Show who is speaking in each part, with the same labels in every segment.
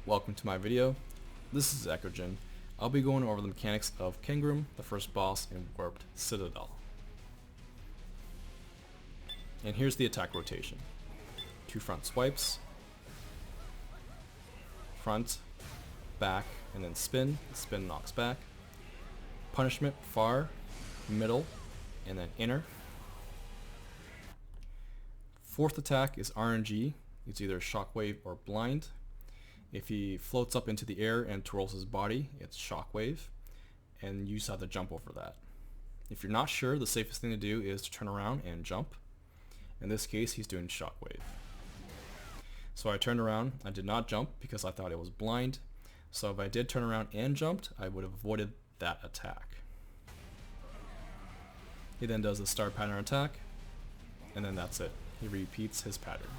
Speaker 1: welcome to my video. This is Eckogen. I'll be going over the mechanics of Kangrim, the first boss in Warped Citadel. And here's the attack rotation. 2 front swipes, front, back, and then spin. Spin knocks back. Punishment, far, middle, and then inner. Fourth attack is RNG. It's either Shockwave or Blind. If he floats up into the air and twirls his body, it's Shockwave, and you just have to jump over that. If you're not sure, the safest thing to do is to turn around and jump. In this case, he's doing Shockwave. So I turned around. I did not jump because I thought it was blind. So if I did turn around and jumped, I would have avoided that attack. He then does the star pattern attack, and then that's it. He repeats his pattern.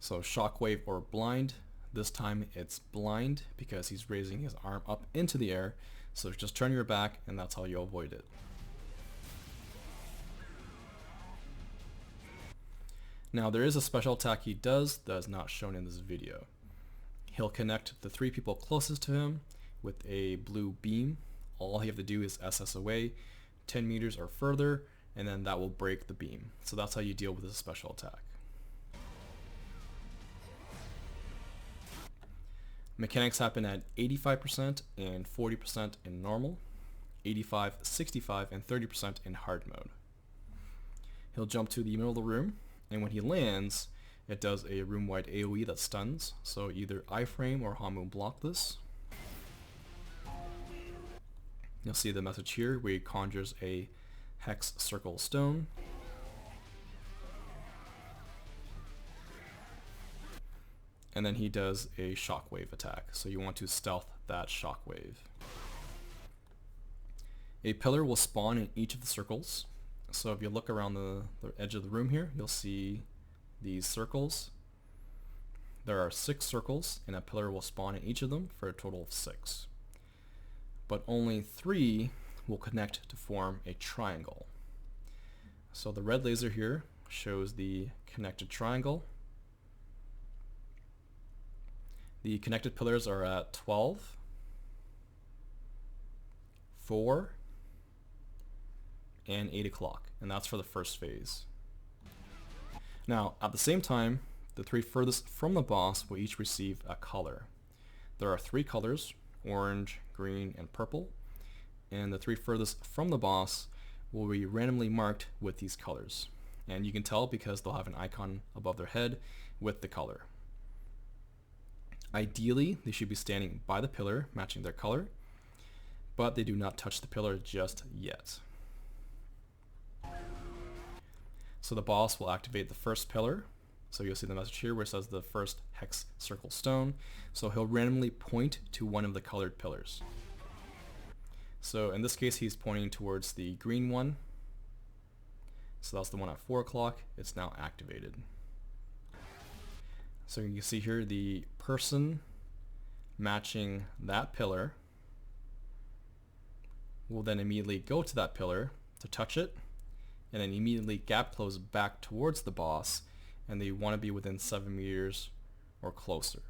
Speaker 1: So Shockwave or Blind. This time it's Blind because he's raising his arm up into the air. So just turn your back and that's how you'll avoid it. Now there is a special attack he does that is not shown in this video. He'll connect the 3 people closest to him with a blue beam. All you have to do is SS away 10 meters or further, and then that will break the beam. So that's how you deal with this special attack. Mechanics happen at 85% and 40% in normal, 85, 65, and 30% in hard mode. He'll jump to the middle of the room, and when he lands, it does a room-wide AOE that stuns, so either iframe or Hamu block this. You'll see the message here where he conjures a hex circle stone. And then he does a Shockwave attack, so you want to stealth that Shockwave. A pillar will spawn in each of the circles. So if you look around the edge of the room here, you'll see these circles. There are 6 circles, and a pillar will spawn in each of them for a total of 6. But only 3 will connect to form a triangle. So the red laser here shows the connected triangle. The connected pillars are at 12, 4, and 8 o'clock, and that's for the first phase. Now, at the same time, the 3 furthest from the boss will each receive a color. There are 3 colors, orange, green, and purple, and the 3 furthest from the boss will be randomly marked with these colors. And you can tell because they'll have an icon above their head with the color. Ideally, they should be standing by the pillar, matching their color, but they do not touch the pillar just yet. So the boss will activate the first pillar. So you'll see the message here where it says the first hex circle stone. So he'll randomly point to one of the colored pillars. So in this case, he's pointing towards the green one. So that's the one at 4 o'clock. It's now activated. So you can see here the person matching that pillar will then immediately go to that pillar to touch it, and then immediately gap close back towards the boss, and they want to be within 7 meters or closer.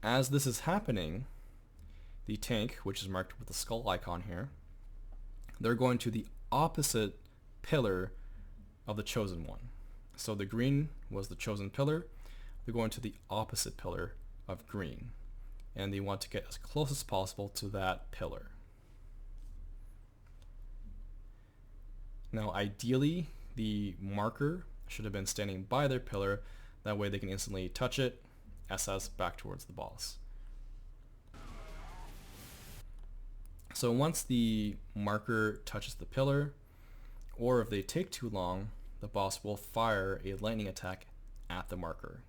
Speaker 1: As this is happening, the tank, which is marked with the skull icon here, they're going to the opposite pillar of the chosen one. So the green was the chosen pillar. They're going to the opposite pillar of green, and they want to get as close as possible to that pillar. Now ideally, the marker should have been standing by their pillar. That way they can instantly touch it, SS back towards the boss. So once the marker touches the pillar, or if they take too long, the boss will fire a lightning attack at the marker.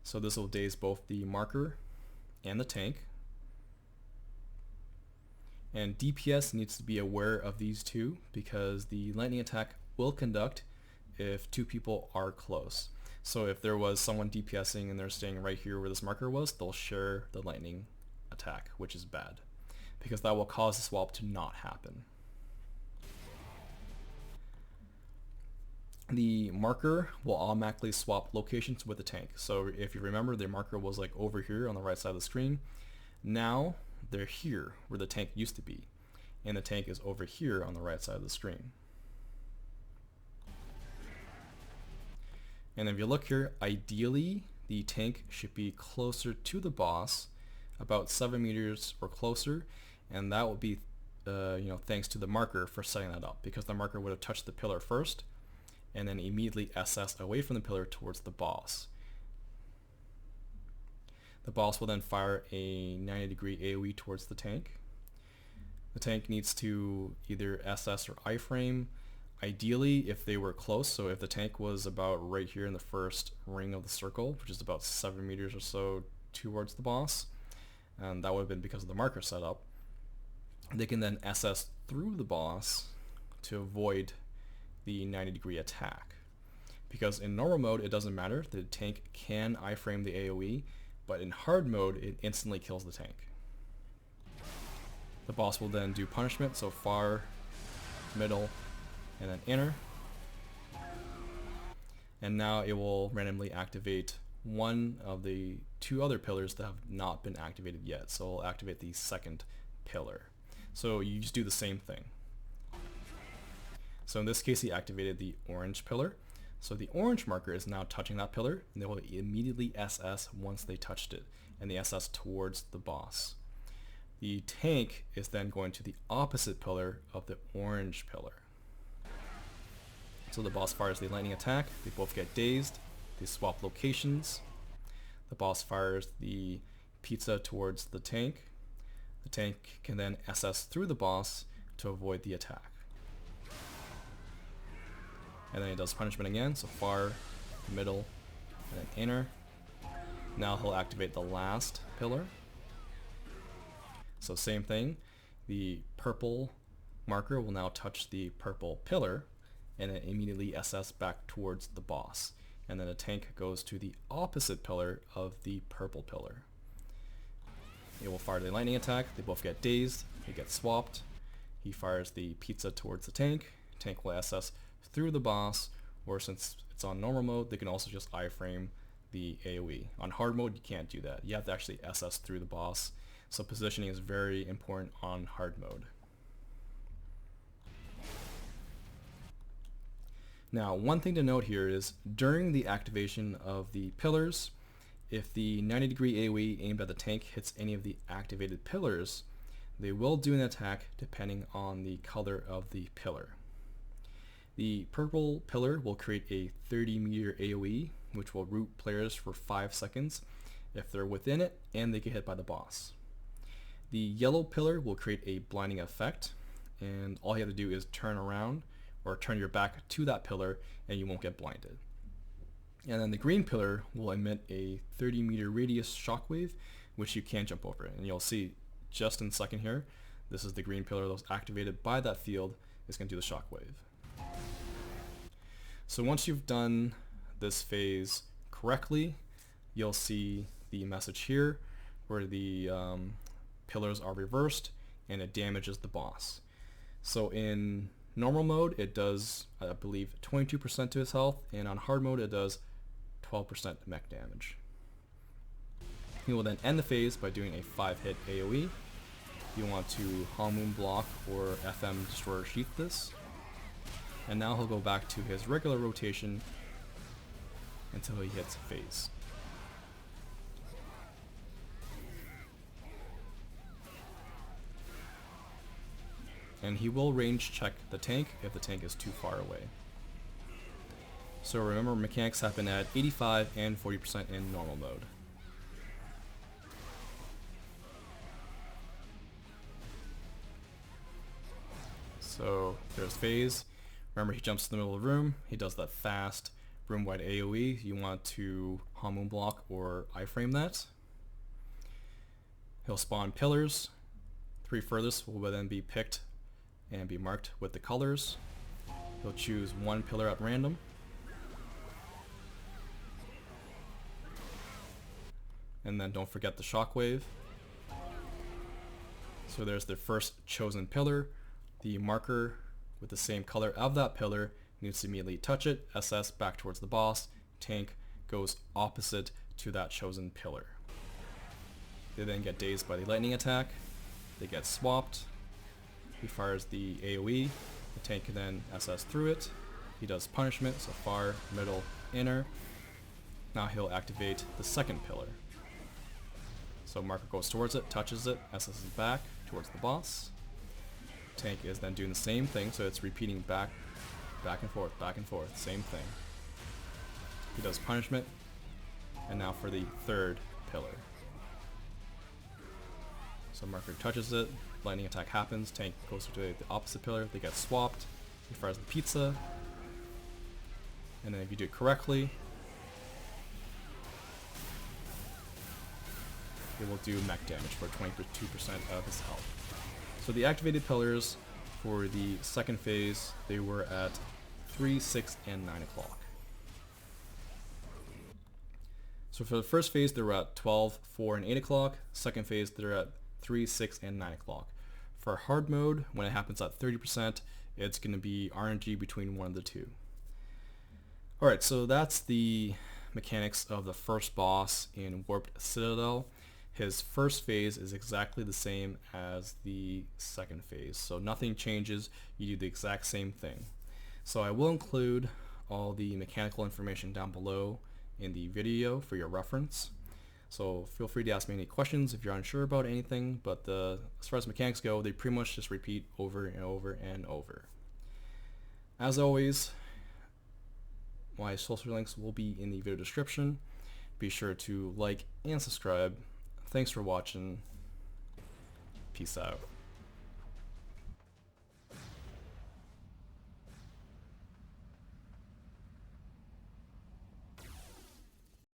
Speaker 1: So this will daze both the marker and the tank. And DPS needs to be aware of these two because the lightning attack will conduct if 2 people are close. So if there was someone DPSing and they're staying right here where this marker was, they'll share the lightning attack, which is bad, because that will cause the swap to not happen. The marker will automatically swap locations with the tank. So if you remember, the marker was like over here on the right side of the screen. Now they're here where the tank used to be, and the tank is over here on the right side of the screen. And if you look here, ideally the tank should be closer to the boss, about 7 meters or closer, and that would be thanks to the marker for setting that up, because the marker would have touched the pillar first and then immediately SS away from the pillar towards the boss. The boss will then fire a 90-degree AOE towards the tank. The tank needs to either SS or iframe. Ideally, if they were close, so if the tank was about right here in the first ring of the circle, which is about 7 meters or so towards the boss, and that would have been because of the marker setup, they can then SS through the boss to avoid the 90-degree attack. Because in normal mode, it doesn't matter. The tank can iframe the AOE, but in hard mode, it instantly kills the tank. The boss will then do punishment, so far, middle, and then inner. And now it will randomly activate one of the 2 other pillars that have not been activated yet. So it'll activate the second pillar. So you just do the same thing. So in this case, he activated the orange pillar. So the orange marker is now touching that pillar, and they will immediately SS once they touched it, and they SS towards the boss. The tank is then going to the opposite pillar of the orange pillar. So the boss fires the lightning attack, they both get dazed, they swap locations. The boss fires the pizza towards the tank. The tank can then SS through the boss to avoid the attack. And then he does punishment again, so far, middle, and then inner. Now he'll activate the last pillar. So same thing, the purple marker will now touch the purple pillar, and then immediately SS back towards the boss. And then the tank goes to the opposite pillar of the purple pillar. It will fire the lightning attack, they both get dazed, they get swapped. He fires the pizza towards the tank, tank will SS through the boss, or since it's on normal mode, they can also just iframe the AoE. On hard mode, you can't do that. You have to actually SS through the boss, so positioning is very important on hard mode. Now, one thing to note here is during the activation of the pillars, if the 90-degree AoE aimed at the tank hits any of the activated pillars, they will do an attack depending on the color of the pillar. The purple pillar will create a 30-meter AoE, which will root players for 5 seconds if they're within it and they get hit by the boss. The yellow pillar will create a blinding effect, and all you have to do is turn around or turn your back to that pillar and you won't get blinded. And then the green pillar will emit a 30-meter radius shockwave, which you can jump over. And you'll see just in a second here, this is the green pillar that was activated by that field, is going to do the shockwave. So once you've done this phase correctly, you'll see the message here where the pillars are reversed and it damages the boss. So in normal mode, it does, I believe, 22% to his health, and on hard mode, it does 12% mech damage. He will then end the phase by doing a 5-hit AoE. You want to Moon block or FM Destroyer Sheath this. And now he'll go back to his regular rotation until he hits phase. And he will range check the tank if the tank is too far away. So remember, mechanics happen at 85 and 40% in normal mode. So there's phase. Remember, he jumps to the middle of the room. He does that fast room-wide AoE. You want to Moon block or iframe that. He'll spawn pillars. 3 furthest will then be picked and be marked with the colors. He'll choose 1 pillar at random. And then don't forget the shockwave. So there's the first chosen pillar. The marker with the same color of that pillar needs to immediately touch it. SS back towards the boss. Tank goes opposite to that chosen pillar. They then get dazed by the lightning attack. They get swapped. He fires the AOE. The tank can then SS through it. He does punishment, so far, middle, inner. Now he'll activate the second pillar. So marker goes towards it, touches it, SS's back towards the boss. Tank is then doing the same thing, so it's repeating back and forth, same thing. He does punishment, and now for the third pillar. So marker touches it, lightning attack happens, tank goes to the opposite pillar, they get swapped, he fires the pizza, and then if you do it correctly, it will do mech damage for 22% of his health. So the activated pillars for the second phase, they were at 3, 6, and 9 o'clock. So for the first phase, they were at 12, 4, and 8 o'clock. Second phase, they're at 3, 6, and 9 o'clock. For hard mode, when it happens at 30%, it's going to be RNG between one of the two. Alright, so that's the mechanics of the first boss in Warped Citadel. His first phase is exactly the same as the second phase, so nothing changes, you do the exact same thing. So I will include all the mechanical information down below in the video for your reference. So feel free to ask me any questions if you're unsure about anything, but as far as mechanics go, they pretty much just repeat over and over and over. As always, my social links will be in the video description. Be sure to like and subscribe. Thanks for watching. Peace out.